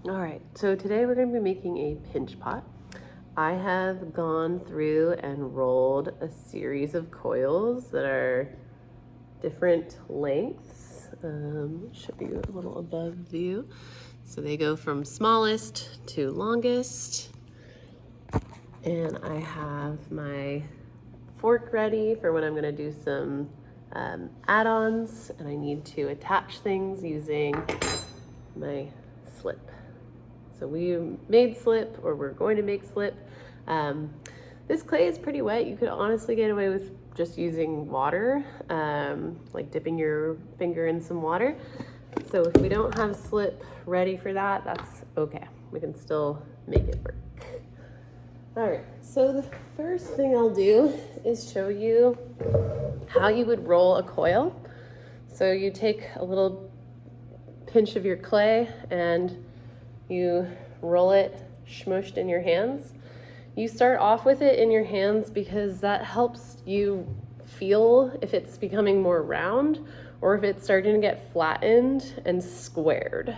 All right, so today we're going to be making a pinch pot. I have gone through and rolled a series of coils that are different lengths. Show you a little above view. So they go from smallest to longest. And I have my fork ready for when I'm going to do some add-ons, and I need to attach things using my slip. So we made slip, or we're going to make slip. This clay is pretty wet. You could honestly get away with just using water, like dipping your finger in some water. So if we don't have slip ready for that, that's okay. We can still make it work. All right, so the first thing I'll do is show you how you would roll a coil. So you take a little pinch of your clay and you roll it smooshed in your hands. You start off with it in your hands because that helps you feel if it's becoming more round or if it's starting to get flattened and squared.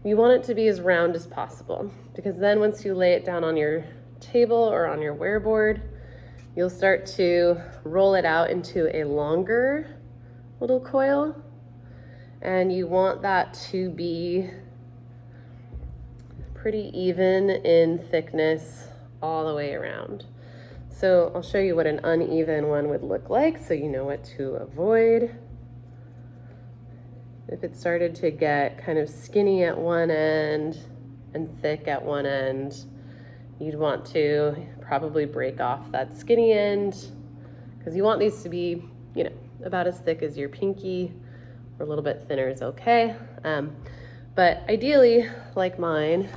You want it to be as round as possible because then once you lay it down on your table or on your wear board, you'll start to roll it out into a longer little coil, and you want that to be pretty even in thickness all the way around. So I'll show you what an uneven one would look like so you know what to avoid. If it started to get kind of skinny at one end and thick at one end, you'd want to probably break off that skinny end because you want these to be, about as thick as your pinky, or a little bit thinner is okay. But ideally, like mine,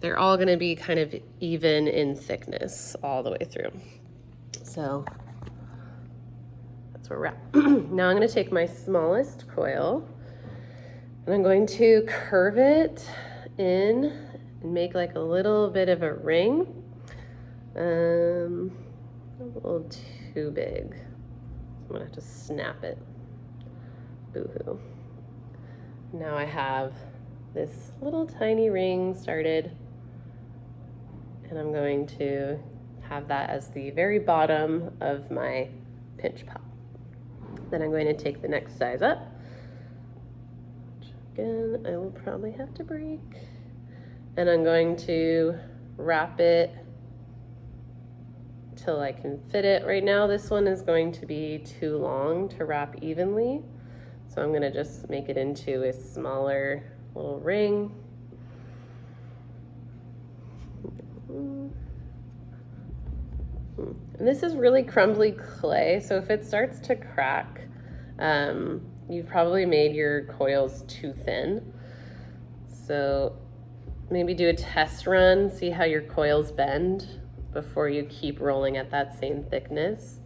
they're all gonna be kind of even in thickness all the way through. So that's where we're at. Now I'm gonna take my smallest coil and I'm going to curve it in and make like a little bit of a ring. A little too big. I'm gonna have to snap it. Boo-hoo. Now I have this little tiny ring started, and I'm going to have that as the very bottom of my pinch pot. Then I'm going to take the next size up, which again, I will probably have to break. And I'm going to wrap it till I can fit it. Right now, this one is going to be too long to wrap evenly. So I'm gonna just make it into a smaller little ring. And this is really crumbly clay, so if it starts to crack, you've probably made your coils too thin. So maybe do a test run, see how your coils bend before you keep rolling at that same thickness.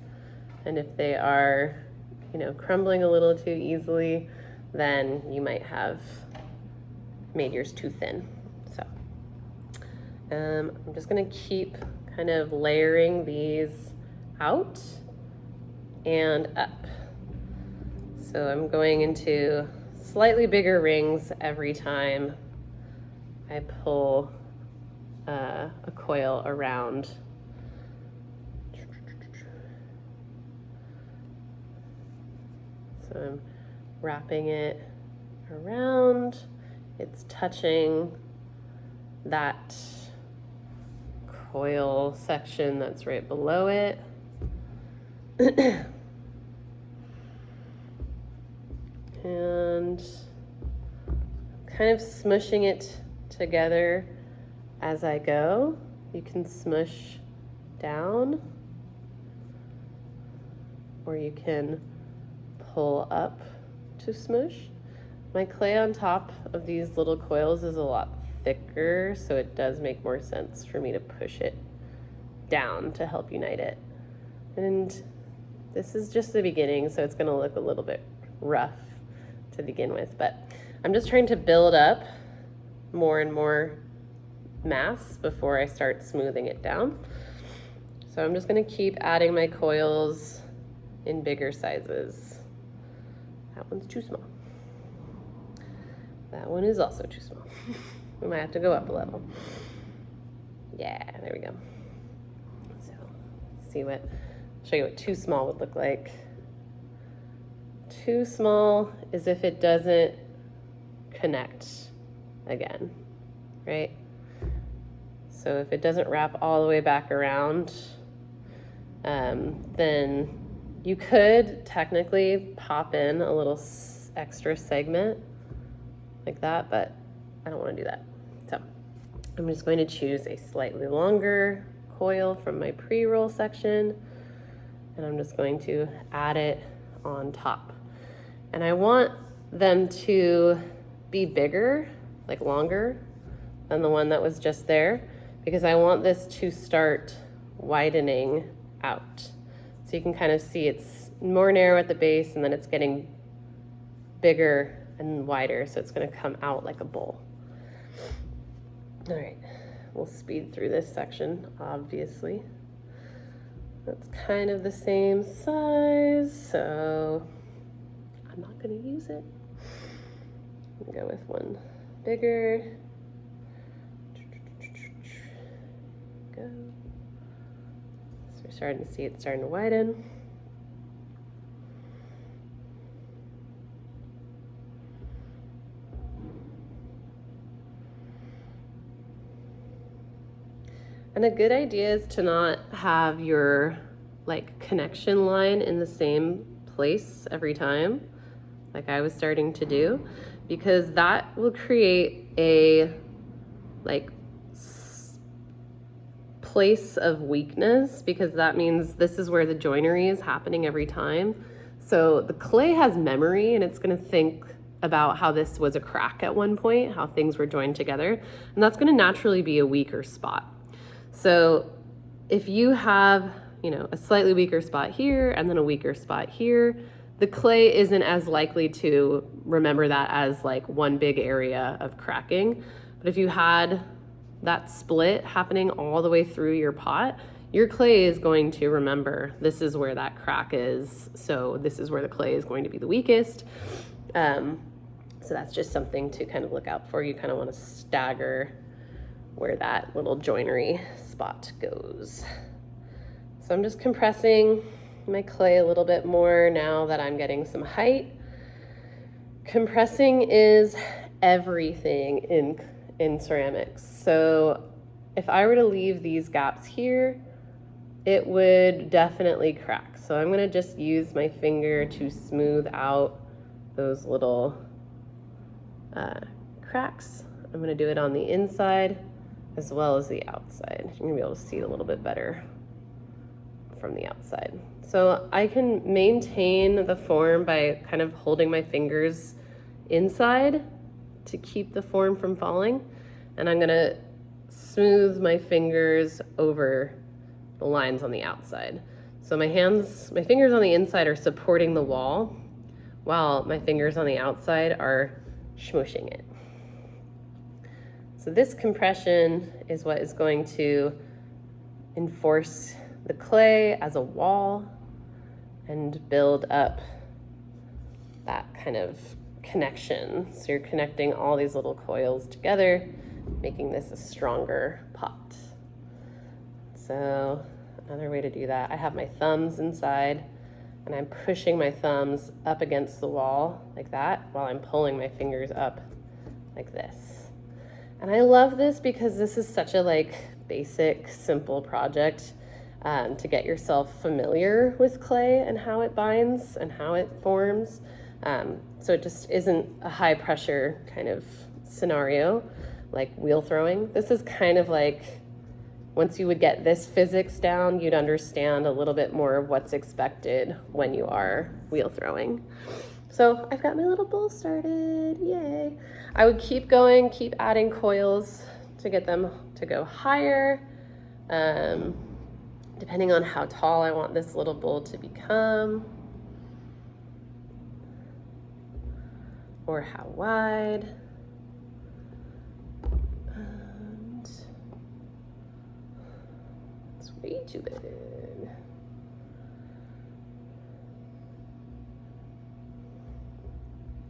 And if they are, crumbling a little too easily, then you might have made yours too thin. So I'm just gonna keep kind of layering these out and up. So I'm going into slightly bigger rings every time I pull a coil around. So I'm wrapping it around. It's touching that coil section that's right below it. And kind of smushing it together as I go. You can smush down, or you can pull up to smush. My clay on top of these little coils is a lot thicker, so it does make more sense for me to push it down to help unite it. And this is just the beginning, so it's gonna look a little bit rough to begin with, but I'm just trying to build up more and more mass before I start smoothing it down. So I'm just gonna keep adding my coils in bigger sizes. That one's too small. That one is also too small. We might have to go up a level. Yeah, there we go. So, show you what too small would look like. Too small is if it doesn't connect again, right? So if it doesn't wrap all the way back around, then you could technically pop in a little extra segment like that, but I don't want to do that. So I'm just going to choose a slightly longer coil from my pre-roll section, and I'm just going to add it on top. And I want them to be bigger, like longer than the one that was just there, because I want this to start widening out. So you can kind of see it's more narrow at the base, and then it's getting bigger and wider, so it's going to come out like a bowl. All right, we'll speed through this section, obviously. That's kind of the same size, so I'm not going to use it. I'm going to go with one bigger. Go. So we're starting to see it starting to widen. And a good idea is to not have your like connection line in the same place every time, like I was starting to do, because that will create a like place of weakness, because that means this is where the joinery is happening every time. So the clay has memory, and it's going to think about how this was a crack at one point, how things were joined together, and that's going to naturally be a weaker spot. So if you have, a slightly weaker spot here and then a weaker spot here, the clay isn't as likely to remember that as like one big area of cracking. But if you had that split happening all the way through your pot, your clay is going to remember this is where that crack is. So this is where the clay is going to be the weakest. So that's just something to kind of look out for. You kind of want to stagger where that little joinery spot goes. So I'm just compressing my clay a little bit more now that I'm getting some height. Compressing is everything in ceramics. So if I were to leave these gaps here, it would definitely crack. So I'm gonna just use my finger to smooth out those little cracks. I'm gonna do it on the inside as well as the outside. You're gonna be able to see it a little bit better from the outside. So I can maintain the form by kind of holding my fingers inside to keep the form from falling. And I'm gonna smooth my fingers over the lines on the outside. So my fingers on the inside are supporting the wall, while my fingers on the outside are smushing it. So this compression is what is going to enforce the clay as a wall and build up that kind of connection. So you're connecting all these little coils together, making this a stronger pot. So another way to do that, I have my thumbs inside, and I'm pushing my thumbs up against the wall like that while I'm pulling my fingers up like this. And I love this because this is such a basic, simple project to get yourself familiar with clay and how it binds and how it forms. So it just isn't a high pressure kind of scenario like wheel throwing. This is kind of like, once you would get this physics down, you'd understand a little bit more of what's expected when you are wheel throwing. So I've got my little bowl started, yay. I would keep going, keep adding coils to get them to go higher, depending on how tall I want this little bowl to become, or how wide. And it's way too big.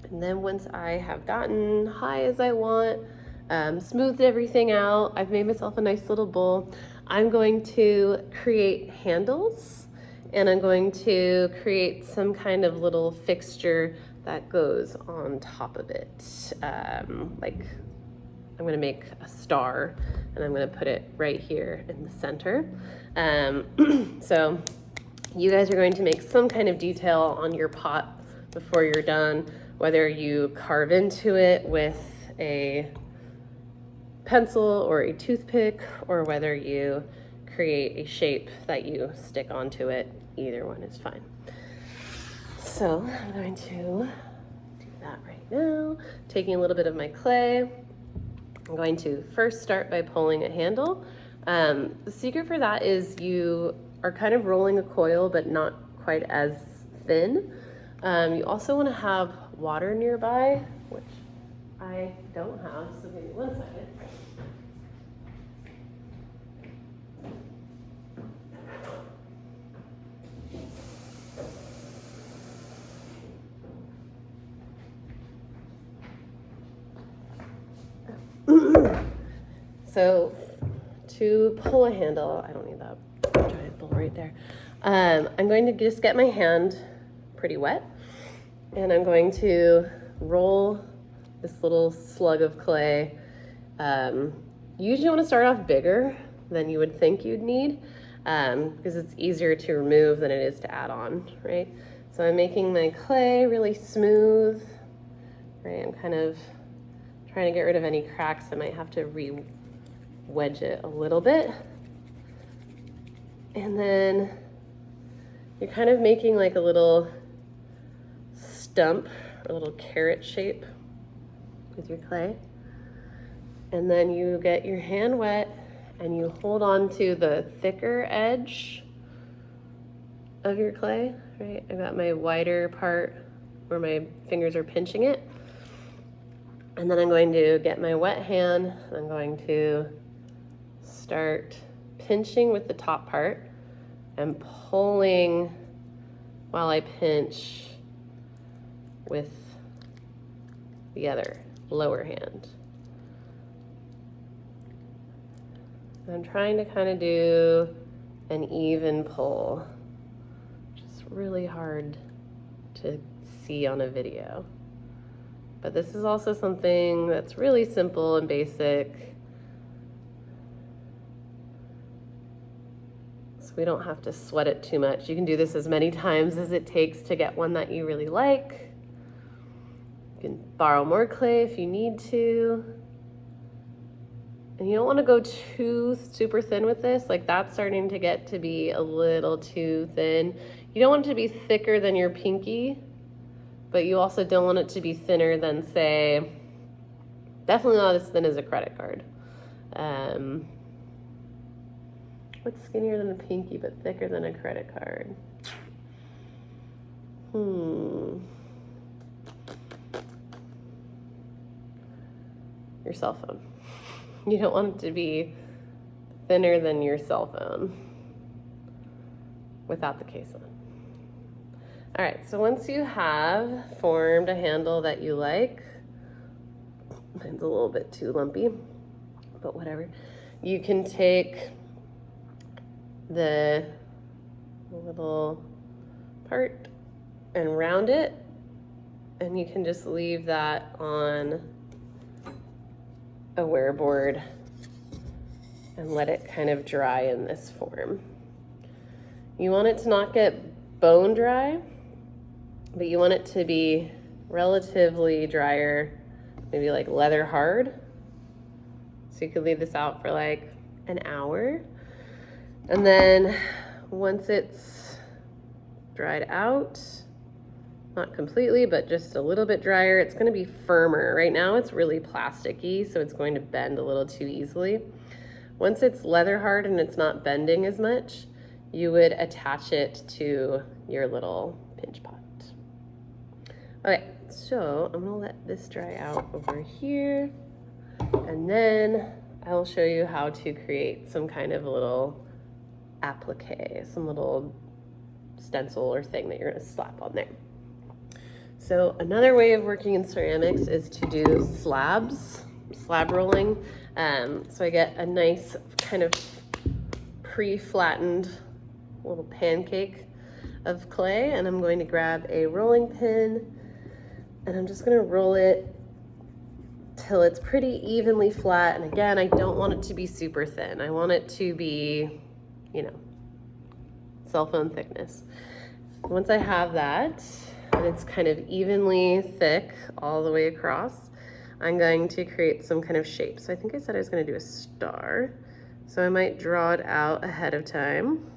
And then once I have gotten high as I want, Smoothed everything out. I've made myself a nice little bowl. I'm going to create handles, and I'm going to create some kind of little fixture that goes on top of it. Like I'm gonna make a star, and I'm gonna put it right here in the center. So you guys are going to make some kind of detail on your pot before you're done, whether you carve into it with a pencil or a toothpick, or whether you create a shape that you stick onto it. Either one is fine. So I'm going to do that right now. Taking a little bit of my clay. I'm going to first start by pulling a handle. The secret for that is you are kind of rolling a coil, but not quite as thin. You also want to have water nearby, which I don't have, so give me 1 second. So to pull a handle, I don't need that giant bowl right there. I'm going to just get my hand pretty wet, and I'm going to roll this little slug of clay. Usually you want to start off bigger than you would think you'd need, because it's easier to remove than it is to add on, right? So I'm making my clay really smooth, right? I'm kind of trying to get rid of any cracks. I might have to re-wedge it a little bit. And then you're kind of making like a little stump or a little carrot shape with your clay. And then you get your hand wet and you hold on to the thicker edge of your clay, right? I got my wider part where my fingers are pinching it. And then I'm going to get my wet hand. I'm going to start pinching with the top part and pulling while I pinch with the other lower hand. And I'm trying to kind of do an even pull, which is really hard to see on a video. But this is also something that's really simple and basic, so we don't have to sweat it too much. You can do this as many times as it takes to get one that you really like. You can borrow more clay if you need to. And you don't want to go too super thin with this. Like that's starting to get to be a little too thin. You don't want it to be thicker than your pinky, but you also don't want it to be thinner than, say, definitely not as thin as a credit card. What's skinnier than a pinky but thicker than a credit card? Your cell phone. You don't want it to be thinner than your cell phone without the case on. All right, so once you have formed a handle that you like, mine's a little bit too lumpy, but whatever. You can take the little part and round it, and you can just leave that on a wear board and let it kind of dry in this form. You want it to not get bone dry, but you want it to be relatively drier, maybe like leather hard. So you could leave this out for like an hour. And then once it's dried out, not completely, but just a little bit drier, it's gonna be firmer. Right now it's really plasticky, so it's going to bend a little too easily. Once it's leather hard and it's not bending as much, you would attach it to your little pinch pot. Okay, so I'm gonna let this dry out over here, and then I will show you how to create some kind of a little applique, some little stencil or thing that you're gonna slap on there. So another way of working in ceramics is to do slabs. slab rolling. So I get a nice kind of pre-flattened little pancake of clay, and I'm going to grab a rolling pin and I'm just going to roll it till it's pretty evenly flat. And again, I don't want it to be super thin. I want it to be, you know, cell phone thickness. Once I have that, and it's kind of evenly thick all the way across, I'm going to create some kind of shape. So I think I said I was going to do a star. So I might draw it out ahead of time.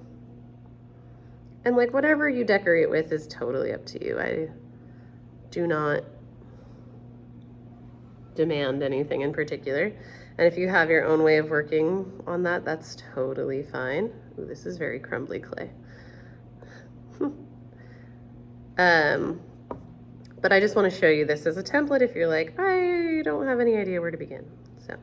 And like whatever you decorate with is totally up to you. I do not demand anything in particular. And if you have your own way of working on that, that's totally fine. Ooh, this is very crumbly clay. But I just want to show you this as a template if you're like, I don't have any idea where to begin. So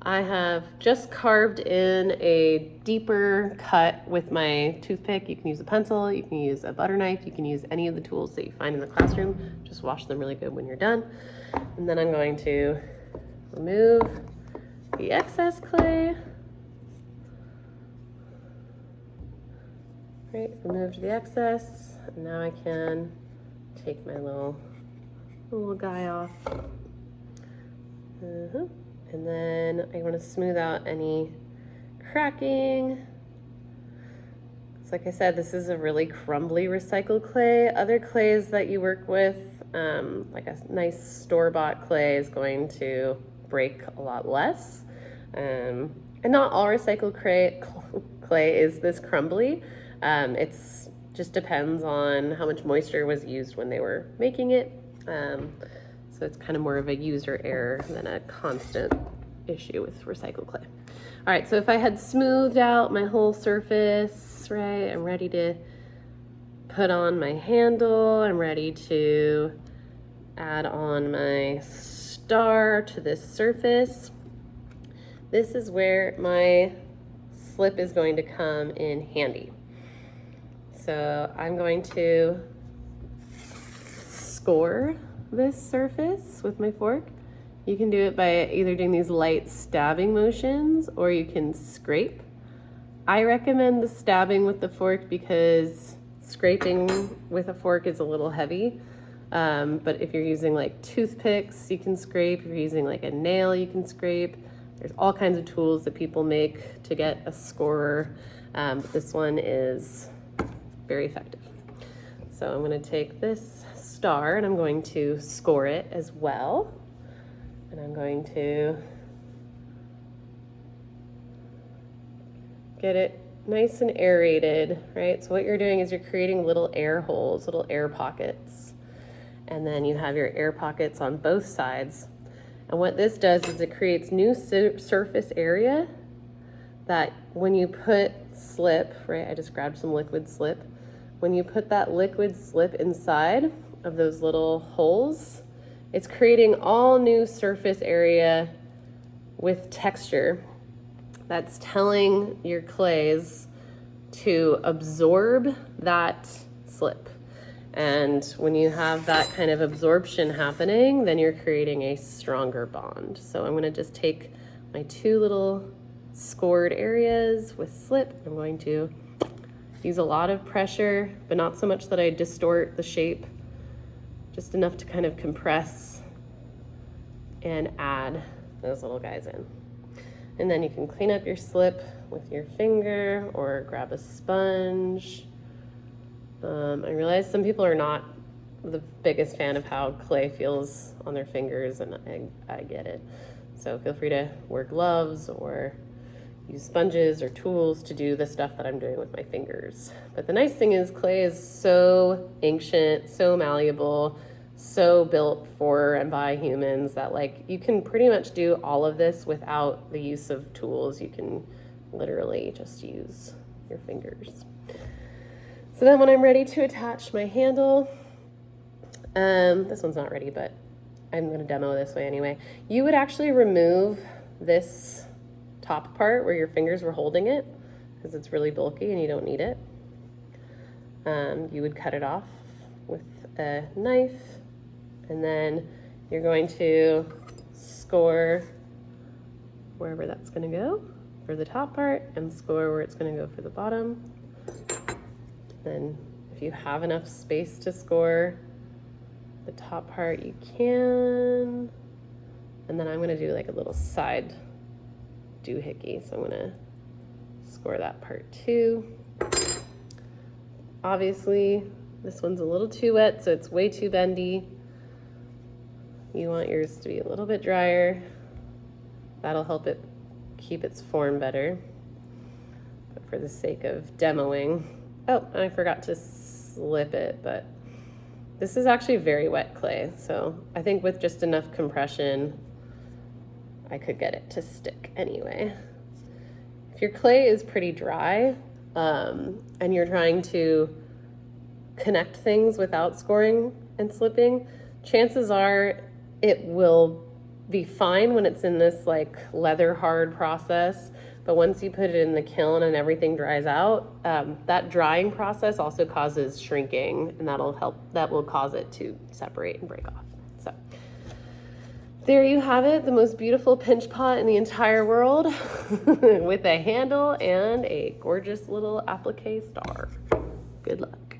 I have just carved in a deeper cut with my toothpick. You can use a pencil, you can use a butter knife, you can use any of the tools that you find in the classroom. Just wash them really good when you're done. And then I'm going to remove the excess clay. Right, removed the excess. And now I can take my little guy off. And then I want to smooth out any cracking. So like I said, this is a really crumbly recycled clay. Other clays that you work with, like a nice store-bought clay, is going to break a lot less. And not all recycled clay is this crumbly. It's just depends on how much moisture was used when they were making it. So it's kind of more of a user error than a constant issue with recycled clay. All right, so if I had smoothed out my whole surface, right, I'm ready to put on my handle. I'm ready to add on my star to this surface. This is where my slip is going to come in handy. So I'm going to score this surface with my fork. You can do it by either doing these light stabbing motions or you can scrape. I recommend the stabbing with the fork because scraping with a fork is a little heavy. But if you're using like toothpicks, you can scrape. If you're using like a nail, you can scrape. There's all kinds of tools that people make to get a scorer. But this one is very effective. So I'm going to take this star and I'm going to score it as well. And I'm going to get it nice and aerated, right? So what you're doing is you're creating little air holes, little air pockets. And then you have your air pockets on both sides. And what this does is it creates new surface area that when you put slip, right? I just grabbed some liquid slip. When you put that liquid slip inside of those little holes, it's creating all new surface area with texture that's telling your clays to absorb that slip. And when you have that kind of absorption happening, then you're creating a stronger bond. So I'm going to just take my two little scored areas with slip. I'm going to use a lot of pressure, but not so much that I distort the shape, just enough to kind of compress and add those little guys in. And then you can clean up your slip with your finger or grab a sponge. I realize some people are not the biggest fan of how clay feels on their fingers, and I get it. So feel free to wear gloves or use sponges or tools to do the stuff that I'm doing with my fingers. But the nice thing is clay is so ancient, so malleable, so built for and by humans that like you can pretty much do all of this without the use of tools. You can literally just use your fingers. So then when I'm ready to attach my handle, this one's not ready, but I'm going to demo this way anyway. You would actually remove this top part where your fingers were holding it because it's really bulky and you don't need it. You would cut it off with a knife, and then you're going to score wherever that's gonna go for the top part and score where it's gonna go for the bottom. Then if you have enough space to score the top part, you can. And then I'm gonna do like a little side doohickey. So I'm gonna score that part too. Obviously, this one's a little too wet, so it's way too bendy. You want yours to be a little bit drier. That'll help it keep its form better. But for the sake of demoing, oh, I forgot to slip it, but this is actually very wet clay. So I think with just enough compression, I could get it to stick anyway. If your clay is pretty dry and you're trying to connect things without scoring and slipping, chances are it will be fine when it's in this like leather hard process. But once you put it in the kiln and everything dries out, that drying process also causes shrinking, and that will cause it to separate and break off. So there you have it, the most beautiful pinch pot in the entire world with a handle and a gorgeous little applique star. Good luck.